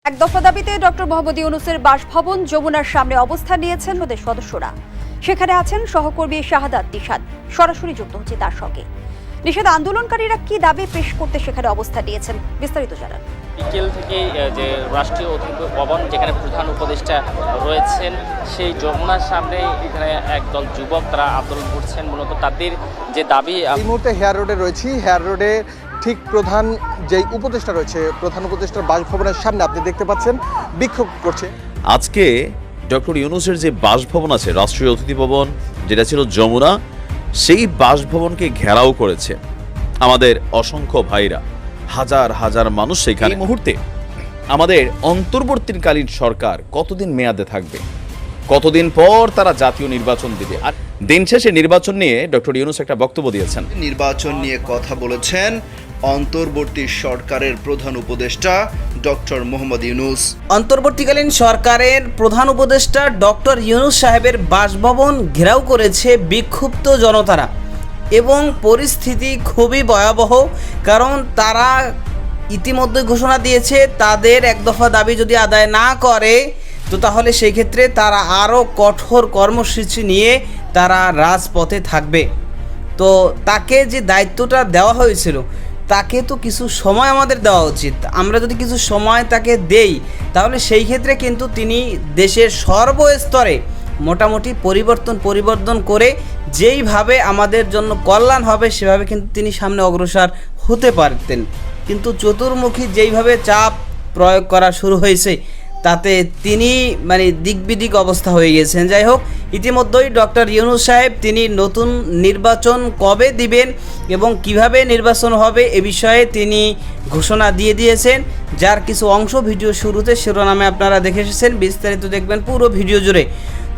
এক দফা দাবিতে ডক্টর মোহাম্মদ ইউনূসের বাসভবন যমুনার সামনে অবস্থান নিয়েছেন ওদের সদস্যরা। সেখানে আছেন সহকর্মী শাহাদাত নিশাদ। সরাসরি যুক্ত হচ্ছে তার সঙ্গে। নিষেধ আন্দোলনকারীরা কি দাবি পেশ করতে সেখানে অবস্থান নিয়েছেন, বিস্তারিত জানান। বিকেল থেকে যে রাষ্ট্রীয় অতিথি ভবন যেখানে প্রধান উপদেষ্টা রয়েছেন সেই যমুনার সামনে এখানে একদল যুবক তারা আন্দোলন করছেন। মূলত তাদের যে দাবি, এই মুহূর্তে হেয়ার রোডে রয়েছি। হেয়ার রোডে ঠিক প্রধান যেই উপদেষ্টা রয়েছে, প্রধান উপদেষ্টার বাসভবনের সামনে আপনি দেখতে পাচ্ছেন বিক্ষোভ করছে। আজকে ডক্টর ইউনূসের যে বাসভবন আছে, রাষ্ট্রীয় অতিথি ভবন যেটা ছিল যমুনা, সেই বাসভবনকে ঘেরাও করেছে আমাদের অসংখ্য ভাইরা, হাজার হাজার মানুষ সেখানে। এই মুহূর্তে আমাদের অন্তর্বর্তীকালীন সরকার কতদিন মেয়াদে থাকবে, কতদিন পর তারা জাতীয় নির্বাচন দিবে, আর দিন শেষে নির্বাচন নিয়ে ডক্টর ইউনূস একটা বক্তব্য দিয়েছেন। নির্বাচন নিয়ে কথা বলেছেন অন্তর্বর্তী সরকারের প্রধান উপদেষ্টা ডক্টর মোহাম্মদ ইউনূস। অন্তর্বর্তীকালীন সরকারের প্রধান উপদেষ্টা ডক্টর ইউনূস সাহেবের বাসভবন ঘেরাও করেছে বিক্ষুব্ধ জনতারা এবং পরিস্থিতি খুবই ভয়াবহ। কারণ তারা ইতিমধ্যে ঘোষণা দিয়েছে তাদের এক দফা দাবি যদি আদায় না করে তো তাহলে সেই ক্ষেত্রে তারা আরও কঠোর কর্মসূচি নিয়ে তারা রাজপথে থাকবে। তো তাকে যে দায়িত্বটা দেওয়া হয়েছিল তাকে তো কিছু সময় আমাদের দেওয়া উচিত। আমরা যদি কিছু সময় তাকে দেই তাহলে সেই ক্ষেত্রে কিন্তু তিনি দেশের সর্বস্তরে মোটামুটি পরিবর্তন করে যেইভাবে আমাদের জন্য কল্যাণ হবে সেভাবে কিন্তু তিনি সামনে অগ্রসর হতে পারতেন। কিন্তু চতুর্মুখী যেইভাবে চাপ প্রয়োগ করা শুরু হয়েছে তাতে তিনি দিকবিদিক অবস্থা হয়ে গেছেন। যাই হোক, ইতিমধ্যেই ডক্টর ইউনূস সাহেব তিনি নতুন নির্বাচন কবে দিবেন এবং কিভাবে নির্বাচন হবে এ বিষয়ে তিনি ঘোষণা দিয়ে দিয়েছেন, যার কিছু অংশ ভিডিও শুরুতে শিরোনামে আপনারা দেখে এসেছেন। বিস্তারিত দেখবেন পুরো ভিডিও জুড়ে।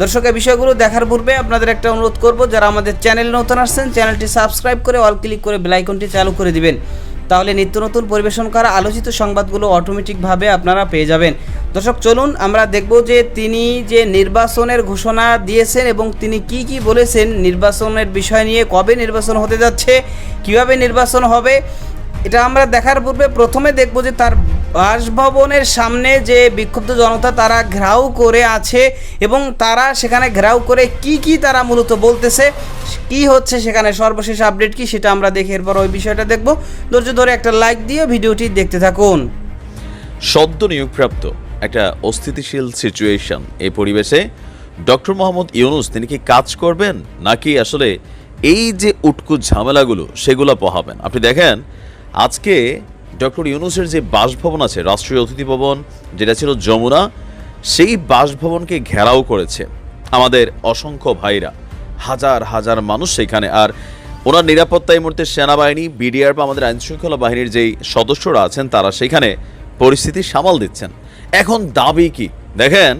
দর্শক, এই বিষয়গুলো দেখার পূর্বে আপনাদের একটা অনুরোধ করব, যারা আমাদের চ্যানেল নতুন আসছেন চ্যানেলটি সাবস্ক্রাইব করে অল ক্লিক করে বেল আইকনটি চালু করে দিবেন। তাহলে নিত্য নতুন পরিবেশন করা আলোচিত সংবাদগুলো অটোমেটিকভাবে আপনারা পেয়ে যাবেন। দর্শক, চলুন আমরা দেখব যে তিনি যে নির্বাচনের ঘোষণা দিয়েছেন এবং তিনি কি বলেছেন নির্বাচনের বিষয় নিয়ে, কবে নির্বাচন হতে যাচ্ছে, কিভাবে নির্বাচন হবে, এটা আমরা দেখার পূর্বে প্রথমে দেখব যে তার বাসভবনের সামনে যে বিক্ষুব্ধ জনতা তারা ঘেরাও করে আছে এবং তারা সেখানে ঘেরাও করে কি তারা মূলত বলতেছে, কি হচ্ছে সেখানে সর্বশেষ আপডেট কি সেটা আমরা দেখে এরপর ওই বিষয়টা দেখব। ধৈর্য ধরে একটা লাইক দিয়ে ভিডিওটি দেখতে থাকুন। সদ্য নিয়োগপ্রাপ্ত একটা অস্থিতিশীল সিচুয়েশন, এই পরিবেশে ডক্টর মোহাম্মদ ইউনূস তিনি কি কাজ করবেন নাকি আসলে এই যে উটকু ঝামেলাগুলো সেগুলো পোহাবেন? আপনি দেখেন, আজকে ডক্টর ইউনূসের যে বাসভবন আছে, রাষ্ট্রীয় অতিথি ভবন যেটা ছিল যমুনা, সেই বাসভবনকে ঘেরাও করেছে আমাদের অসংখ্য ভাইরা, হাজার হাজার মানুষ সেখানে। আর ওনার নিরাপত্তা এই মুহূর্তে সেনাবাহিনী, বিডিআর বা আমাদের আইনশৃঙ্খলা বাহিনীর যেই সদস্যরা আছেন তারা সেখানে পরিস্থিতি সামাল দিচ্ছেন। এখন দাবি কি দেখেন,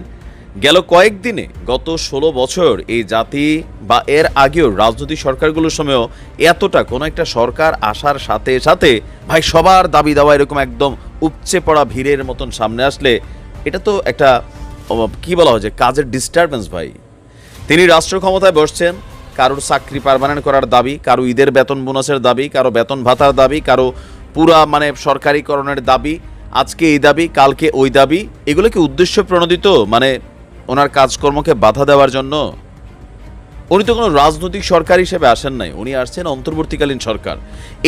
গেল কয়েকদিনে গত 16 বছর এই জাতি বা এর আগেও রাজনৈতিক সরকারগুলোর সময়ও এতটা কোনো একটা সরকার আসার সাথে সাথে ভাই সবার দাবি দেওয়া এরকম একদম উপচে পড়া ভিড়ের মতন সামনে আসলে এটা তো একটা কি বলা হয় যে কাজের ডিস্টারবেন্স। ভাই, তিনি রাষ্ট্র ক্ষমতায় বসছেন, কারোর চাকরি পার্মানেন্ট করার দাবি, কারো ঈদের বেতন বোনাসের দাবি, কারো বেতন ভাতার দাবি, কারো পুরা সরকারিকরণের দাবি, আজকে এই দাবি কালকে ওই দাবি, এগুলো কি উদ্দেশ্য প্রণোদিত ওনার কাজকর্মকে বাধা দেওয়ার জন্য? উনি তো কোনো রাজনৈতিক সরকার হিসেবে আসেন নাই, উনি আসছেন অন্তর্বর্তীকালীন সরকার।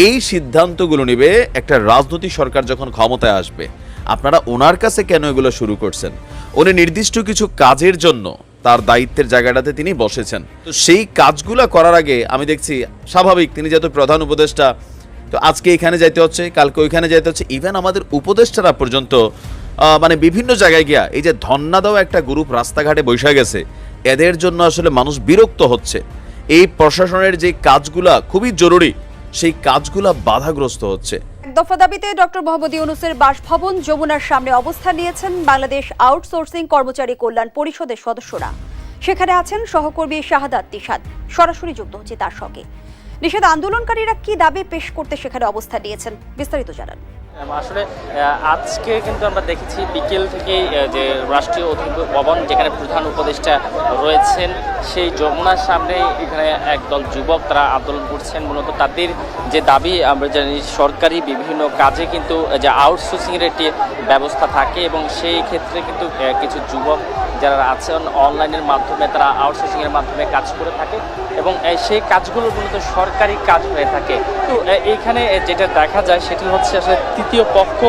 এই সিদ্ধান্তগুলো নেবে একটা রাজনৈতিক সরকার যখন ক্ষমতায় আসবে। আপনারা ওনার কাছে কেন এগুলো শুরু করছেন? উনি নির্দিষ্ট কিছু কাজের জন্য তার দায়িত্বের জায়গাটাতে তিনি বসেছেন। তো সেই কাজগুলো করার আগে আমি দেখছি স্বাভাবিক, তিনি যেহেতু প্রধান উপদেষ্টা, তো আজকে এখানে যাইতে হচ্ছে, কালকে ওইখানে যাইতে হচ্ছে। ইভেন আমাদের উপদেষ্টারা পর্যন্ত বিভিন্ন জায়গায় গিয়া এই যে ধন্না দেওয়া একটা গ্রুপ রাস্তাঘাটে বসে গেছে, এদের জন্য আসলে মানুষ বিরক্ত হচ্ছে। এই প্রশাসনের যে কাজগুলা খুবই জরুরি সেই কাজগুলা বাধাগ্রস্ত হচ্ছে। এক দফা দাবিতে ডক্টর মোহাম্মদ ইউনূসের বাসভবন যমুনার সামনে অবস্থান নিয়েছেন বাংলাদেশ আউটসোর্সিং কর্মচারী কল্যাণ পরিষদের সদস্যরা। সেখানে আছেন সহকর্মী শাহাদাত নিশাদ। সরাসরি যুক্ত হচ্ছে তার সঙ্গে। নিষেধ আন্দোলনকারীরা কি দাবি পেশ করতে সেখানে অবস্থান নিয়েছেন, বিস্তারিত জানান। আসলে আজকে কিন্তু আমরা দেখেছি বিকেল থেকে যে রাষ্ট্রীয় অতিথি ভবন যেখানে প্রধান উপদেষ্টা রয়েছেন সেই যমুনার সামনে এখানে একদল যুবক তারা আন্দোলন করছেন। মূলত তাদের যে দাবি আমরা জানি সরকারি বিভিন্ন কাজে কিন্তু যে আউটসোর্সিংয়ের একটি ব্যবস্থা থাকে এবং সেই ক্ষেত্রে কিন্তু কিছু যুবক যারা আছেন অনলাইনের মাধ্যমে তারা আউটসোর্সিংয়ের মাধ্যমে কাজ করে থাকে এবং সেই কাজগুলো মূলত সরকারি কাজ হয়ে থাকে। তো এইখানে যেটা দেখা যায় সেটি হচ্ছে আসলে তৃতীয় পক্ষ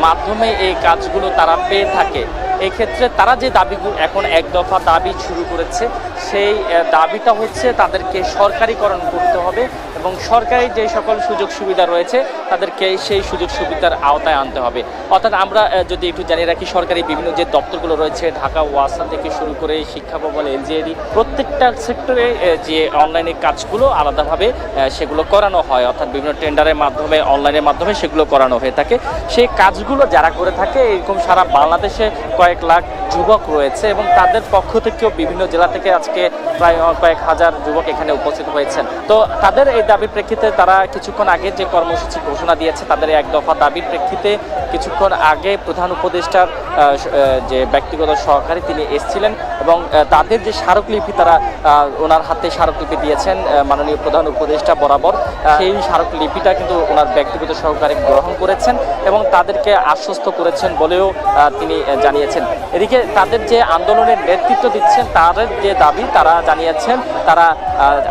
মাধ্যমে এই কাজগুলো তারা পেয়ে থাকে। এই ক্ষেত্রে তারা যে দাবিগুলো এখন এক দফা দাবি শুরু করেছে সেই দাবিটা হচ্ছে তাদেরকে সরকারিকরণ করতে হবে এবং সরকারি যে সকল সুযোগ সুবিধা রয়েছে তাদেরকে সেই সুযোগ সুবিধার আওতায় আনতে হবে। অর্থাৎ আমরা যদি একটু জানিয়ে রাখি সরকারি বিভিন্ন যে দপ্তরগুলো রয়েছে ঢাকা ওয়াসা থেকে শুরু করে শিক্ষা ভবন এলজিইডি প্রত্যেকটা সেক্টরে যে অনলাইনে কাজগুলো আলাদাভাবে সেগুলো করানো হয়, অর্থাৎ বিভিন্ন টেন্ডারের মাধ্যমে অনলাইনের মাধ্যমে সেগুলো করানো হয়ে থাকে। সেই কাজগুলো যারা করে থাকে এরকম সারা বাংলাদেশে কয়েক লাখ যুবক রয়েছে এবং তাদের পক্ষ থেকেও বিভিন্ন জেলা থেকে আজকে প্রায় কয়েক হাজার যুবক এখানে উপস্থিত হয়েছেন। তো তাদের এই দাবির প্রেক্ষিতে তারা কিছুক্ষণ আগে যে কর্মসূচি ঘোষণা দিয়েছে তাদের এক দফা দাবির প্রেক্ষিতে কিছুক্ষণ আগে প্রধান উপদেষ্টার যে ব্যক্তিগত সহকারী তিনি এসেছিলেন এবং তাদের যে স্মারকলিপি তারা ওনার হাতে স্মারকলিপি দিয়েছেন মাননীয় প্রধান উপদেষ্টা বরাবর, সেই স্মারকলিপিটা কিন্তু ওনার ব্যক্তিগত সহকারী গ্রহণ করেছেন এবং তাদেরকে আশ্বস্ত করেছেন বলেও তিনি জানিয়েছেন। এদিকে তাদের যে আন্দোলনের নেতৃত্ব দিচ্ছেন তাদের যে দাবি তারা জানিয়েছেন তারা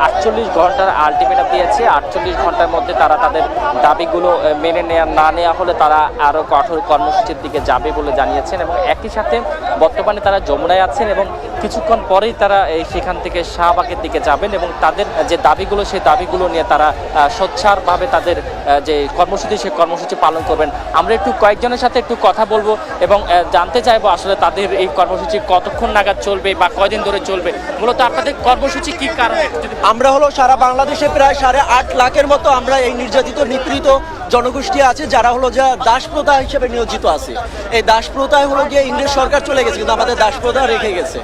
48 ঘন্টার আলটিমেটাম দিয়েছে, 48 ঘন্টার মধ্যে তারা তাদের দাবিগুলো মেনে না নেওয়া হলে তারা আরও কঠোর কর্মসূচির দিকে যাবে বলে জানিয়েছেন এবং একই সাথে বর্তমানে তারা যমুনায় আছেন এবং কিছুক্ষণ পরেই তারা সেখান থেকে শাহবাগের দিকে যাবেন এবং তাদের যে দাবিগুলো সেই দাবিগুলো নিয়ে তারা সোচ্চারভাবে তাদের যে কর্মসূচি সেই কর্মসূচি পালন করবেন। আমরা একটু কয়েকজনের সাথে একটু কথা বলবো এবং জানতে চাইবো আসলে তাদের এই কর্মসূচি কতক্ষণ নাগাদ চলবে বা কয়দিন ধরে চলবে, মূলত আপনাদের কর্মসূচি কি কারণে? আমরা হলো সারা বাংলাদেশে প্রায় 8.5 লাখের মতো আমরা এই নির্যাতিত নিপীড়িত জনগোষ্ঠী আছে যারা হলো যে দাসপ্রথা হিসেবে নিয়োজিত আছে। এই দাসপ্রথায় হলো গিয়ে ইংরেজ সরকার চলে গেছে কিন্তু আমাদের দাসপ্রথা রেখে গেছে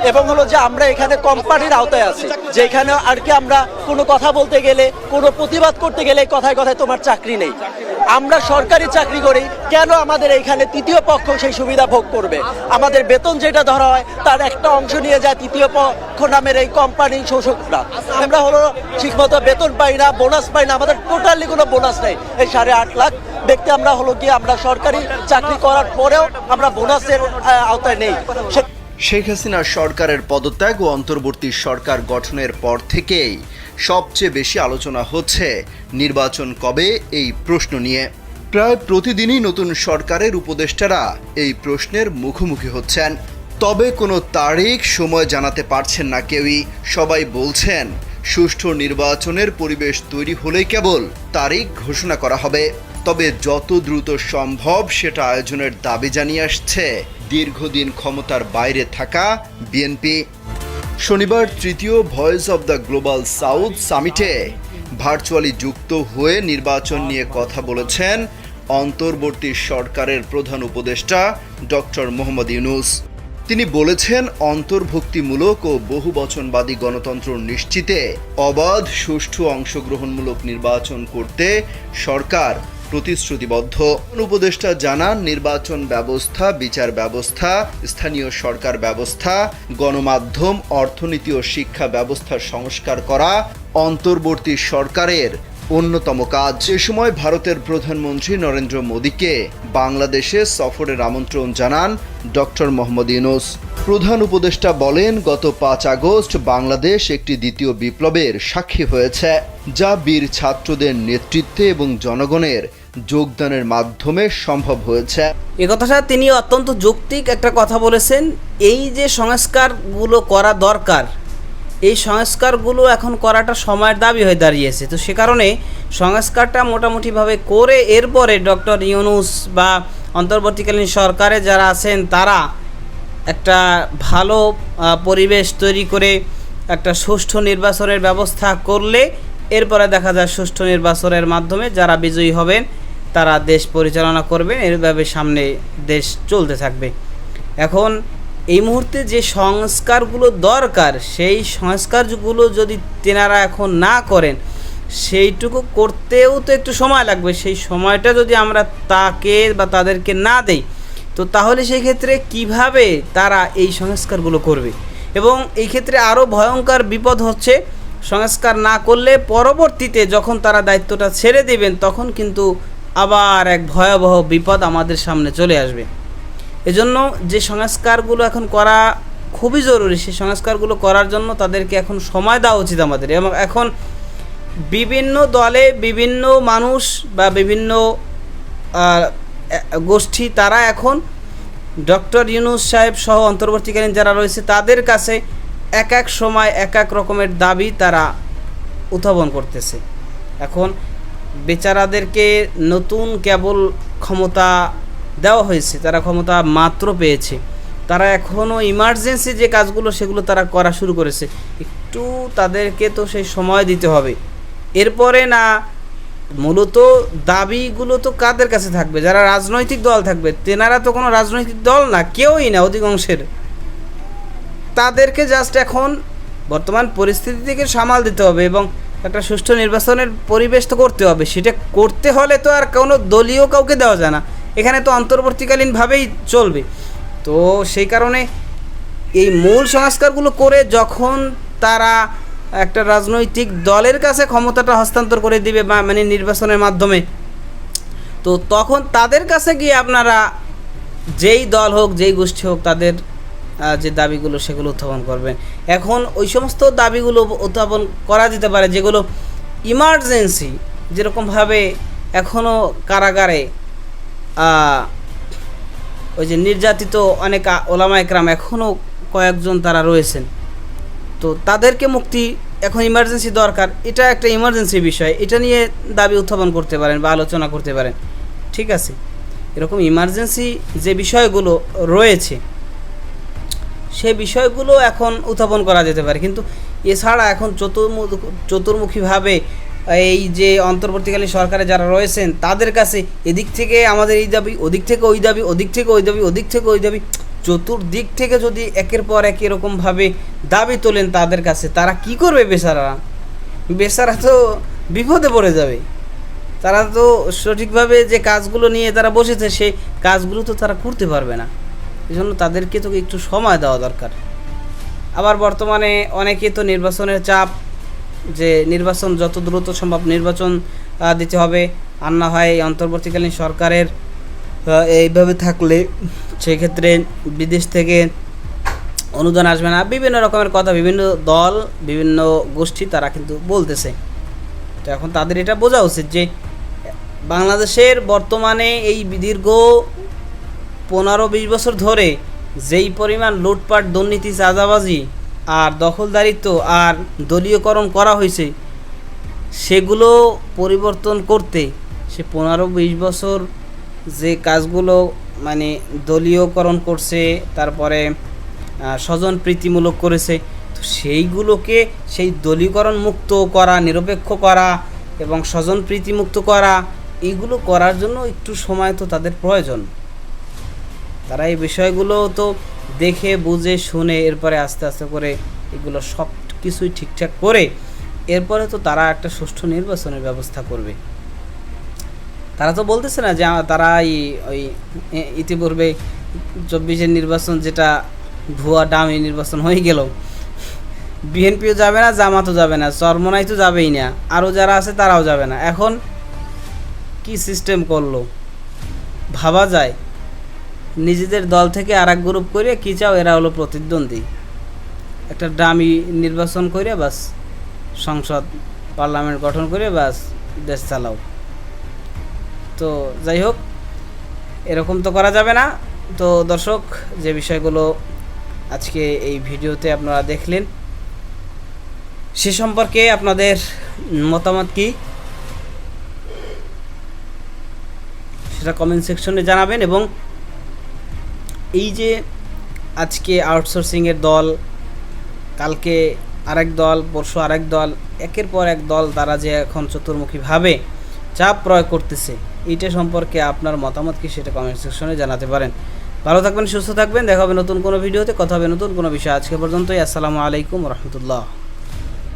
এবং হলো যে আমরা এখানে কোম্পানির আওতায় আছি যেখানে আর কি আমরা কোনো কথা বলতে গেলে কোনো প্রতিবাদ করতে গেলে কথায় কথায় তোমার চাকরি নেই। আমরা সরকারি চাকরি করি, কেন আমাদের এইখানে তৃতীয় পক্ষ সেই সুবিধা ভোগ করবে? আমাদের বেতন যেটা ধরা হয় তার একটা অংশ নিয়ে যায় তৃতীয় পক্ষ নামের এই কোম্পানি শোষকরা। আমরা হলো ঠিকমতো বেতন পাই না, বোনাস পাই না, আমাদের টোটালি কোনো বোনাস নেই। এই 8.5 লাখ ব্যক্তি আমরা হলো কি আমরা সরকারি চাকরি করার পরেও আমরা বোনাসের আওতায় নেই। শেখ হাসিনার সরকারের পদত্যাগ ও অন্তর্বর্তী সরকার গঠনের পর থেকেই সবচেয়ে বেশি আলোচনা হচ্ছে নির্বাচন কবে এই প্রশ্ন নিয়ে। প্রায় প্রতিদিনই নতুন সরকারের উপদেষ্টারা এই প্রশ্নের মুখোমুখি হচ্ছেন, তবে কোনো তারিখ সময় জানাতে পারছেন না কেউই। সবাই বলছেন সুষ্ঠু নির্বাচনের পরিবেশ তৈরি হলেই কেবল তারিখ ঘোষণা করা হবে। তবে যত দ্রুত সম্ভব সেটা আয়োজনের দাবি জানিয়ে আসছে দীর্ঘদিন ক্ষমতার বাইরে থাকা বিএনপি। শনিবার তৃতীয় voice of the global south সামিটে ভার্চুয়ালি যুক্ত হয়ে নির্বাচন নিয়ে কথা বলেছেন অন্তর্বর্তী সরকারের প্রধান উপদেষ্টা ডক্টর মোহাম্মদ ইউনূস। তিনি বলেছেন অন্তর্ভুক্তিমূলক ও বহুবচনবাদী গণতন্ত্র নিশ্চিতে অবাধ সুষ্ঠু অংশগ্রহণমূলক নির্বাচন করতে সরকার প্রতিশ্রুতিবদ্ধ। উপদেষ্টা জানান নির্বাচন ব্যবস্থা, বিচার ব্যবস্থা, স্থানীয় সরকার ব্যবস্থা, গণমাধ্যম, অর্থনীতি ও শিক্ষা ব্যবস্থার সংস্কার করা অন্তর্বর্তী সরকারের অন্যতম কাজ। এ সময় ভারতের প্রধানমন্ত্রী নরেন্দ্র মোদীকে বাংলাদেশে সফরের আমন্ত্রণ জানান ডক্টর মোহাম্মদ ইউনূস। প্রধান উপদেষ্টা বলেন, গত 5 আগস্ট বাংলাদেশ একটি দ্বিতীয় বিপ্লবের সাক্ষী হয়েছে, যা বীর ছাত্রদের নেতৃত্বে এবং জনগণের যোগদানের মাধ্যমে সম্ভব হয়েছে। এ কথাটা তিনি অত্যন্ত যৌক্তিক একটা কথা বলেছেন। এই যে সংস্কারগুলো করা দরকার, এই সংস্কারগুলো এখন করাটা সময়ের দাবি হয়ে দাঁড়িয়েছে। তো সে কারণে সংস্কারটা মোটামুটিভাবে করে এরপরে ডক্টর ইউনূস বা অন্তর্বর্তীকালীন সরকারে যারা আছেন তারা একটা ভালো পরিবেশ তৈরি করে একটা সুষ্ঠু নির্বাচনের ব্যবস্থা করলে এরপরে দেখা যায় সুষ্ঠু নির্বাচনের মাধ্যমে যারা বিজয়ী হবেন তারা দেশ পরিচালনা করবেন, এভাবে সামনে দেশ চলতে থাকবে। এখন এই মুহূর্তে যে সংস্কারগুলো দরকার সেই সংস্কারগুলো যদি তেনারা এখন না করেন সেইটুকু করতেও তো একটু সময় লাগবে। সেই সময়টা যদি আমরা তাকে বা তাদেরকে না দেই, তো তাহলে সেই ক্ষেত্রে কিভাবে তারা এই সংস্কারগুলো করবে? এবং এই ক্ষেত্রে আরও ভয়ঙ্কর বিপদ হচ্ছে, সংস্কার না করলে পরবর্তীতে যখন তারা দায়িত্বটা ছেড়ে দেবেন তখন কিন্তু আবার এক ভয়াবহ বিপদ আমাদের সামনে চলে আসবে। এজন্য যে সংস্কারগুলো এখন করা খুবই জরুরি, সেই সংস্কারগুলো করার জন্য তাদেরকে এখন সময় দেওয়া উচিত আমাদের। এবং এখন বিভিন্ন দলে বিভিন্ন মানুষ বা বিভিন্ন গোষ্ঠী তারা এখন ডক্টর ইউনূস সাহেব সহ অন্তর্বর্তীকালীন যারা রয়েছে তাদের কাছে এক এক সময় এক এক রকমের দাবি তারা উত্থাপন করতেছে। এখন বেচারাদেরকে নতুন কেবল ক্ষমতা দেওয়া হয়েছে, তারা ক্ষমতা মাত্র পেয়েছে, তারা এখনও ইমার্জেন্সি যে কাজগুলো সেগুলো তারা করা শুরু করেছে। একটু তাদেরকে তো সেই সময় দিতে হবে। এরপরে না মূলত দাবিগুলো তো কাদের কাছে থাকবে? যারা রাজনৈতিক দল থাকবে, তেনারা তো কোনো রাজনৈতিক দল না, কেউই না অধিকাংশের। তাদেরকে জাস্ট এখন বর্তমান পরিস্থিতি থেকে সামাল দিতে হবে এবং একটা সুষ্ঠু নির্বাচনের পরিবেশ তো করতে হবে। সেটা করতে হলে তো আর কোনো দলীয় কাউকে দেওয়া যায় না, এখানে তো অন্তর্বর্তীকালীনভাবেই চলবে। তো সেই কারণে এই মূল সংস্কারগুলো করে যখন তারা একটা রাজনৈতিক দলের কাছে ক্ষমতাটা হস্তান্তর করে দিবে মানে নির্বাচনের মাধ্যমে, তো তখন তাদের কাছে গিয়ে আপনারা যেই দল হোক যেই গোষ্ঠী হোক তাদের যে দাবিগুলো সেগুলো উত্থাপন করবেন। এখন ওই সমস্ত দাবিগুলো উত্থাপন করা যেতে পারে যেগুলো ইমার্জেন্সি, যেরকমভাবে এখনও কারাগারে ওই যে নির্যাতিত অনেক ওলামা একরাম এখনও কয়েকজন তারা রয়েছেন, তো তাদেরকে মুক্তি এখন ইমার্জেন্সি দরকার। এটা একটা ইমার্জেন্সি বিষয়, এটা নিয়ে দাবি উত্থাপন করতে পারেন বা আলোচনা করতে পারেন, ঠিক আছে। এরকম ইমার্জেন্সি যে বিষয়গুলো রয়েছে সেই বিষয়গুলো এখন উত্থাপন করা যেতে পারে। কিন্তু এছাড়া এখন চতুর্মুখীভাবে এই যে অন্তর্বর্তীকালীন সরকারে যারা রয়েছেন তাদের কাছে এদিক থেকে আমাদের এই দাবি, ওদিক থেকে ওই দাবি, ওদিক থেকে ওই দাবি, ওদিক থেকে ওই দাবি, চতুর্দিক থেকে যদি একের পর এক এরকমভাবে দাবি তোলেন তাদের কাছে, তারা কি করবে? বেচারা তো বিপদে পড়ে যাবে। তারা তো সঠিকভাবে যে কাজগুলো নিয়ে তারা বসেছে সেই কাজগুলো তো তারা করতে পারবে না। এই জন্য তাদেরকে তো একটু সময় দেওয়া দরকার। আবার বর্তমানে অনেকে তো নির্বাচনের চাপ, যে নির্বাচন যত দ্রুত সম্ভব নির্বাচন দিতে হবে, আর না হয় অন্তর্বর্তীকালীন সরকারের এইভাবে থাকলে সেক্ষেত্রে বিদেশ থেকে অনুদান আসবে না, বিভিন্ন রকমের কথা বিভিন্ন দল বিভিন্ন গোষ্ঠী তারা কিন্তু বলতেছে। তো এখন তাদের এটা বোঝা উচিত যে বাংলাদেশের বর্তমানে এই দীর্ঘ 15-20 বছর ধরে যেই পরিমাণ লুটপাট, দুর্নীতি, চাঁদাবাজি আর দখলদারিত্ব আর দলীয়করণ করা হয়েছে, সেগুলো পরিবর্তন করতে সে 15-20 বছর যে কাজগুলো মানে দলীয়করণ করছে, তারপরে স্বজন প্রীতিমূলক করেছে, তো সেইগুলোকে সেই দলীয়করণ মুক্ত করা, নিরপেক্ষ করা এবং স্বজন প্রীতিমুক্ত করা, এইগুলো করার জন্য একটু সময় তো তাদের প্রয়োজন। তারা এই বিষয়গুলো তো দেখে বুঝে শুনে এরপরে আস্তে আস্তে করে এগুলো সব কিছুই ঠিকঠাক করে এরপরে তো তারা একটা সুষ্ঠু নির্বাচনের ব্যবস্থা করবে। তারা তো বলতেছে না যে তারা ওই ইতিপূর্বে 24-এর নির্বাচন যেটা ভুয়া ডামি নির্বাচন হয়ে গেল, বিএনপিও যাবে না, জামাতও যাবে না, চরমনাই তো যাবেই না, আরও যারা আছে তারাও যাবে না। এখন কি সিস্টেম করলো ভাবা যায়? নিজেদের দল থেকে আর এক গ্রুপ করে কী চাও, এরা হলো প্রতিদ্বন্দ্বী, একটা ডামি নির্বাচন করে বাস সংসদ পার্লামেন্ট গঠন করে বাস দেশ চালাও। তো যাই হোক, এরকম তো করা যাবে না। তো দর্শক, যে বিষয়গুলো আজকে এই ভিডিওতে আপনারা দেখলেন সে সম্পর্কে আপনাদের মতামত কি সেটা কমেন্ট সেকশনে জানাবেন। এবং এই যে আজকে আউটসোর্সিংয়ের দল, কালকে আরেক দল, পরশু আরেক দল, একের পর এক দল তারা যে এখন চতুর্মুখীভাবে চাপ প্রয়োগ করতেছে, এইটা সম্পর্কে আপনার মতামত কি সেটা কমেন্ট সেকশনে জানাতে পারেন। ভালো থাকবেন, সুস্থ থাকবেন, দেখা হবে নতুন কোনো ভিডিওতে, কথা হবে নতুন কোনো বিষয়। আজকে পর্যন্তই, আসসালামু আলাইকুম রহমতুল্লাহ।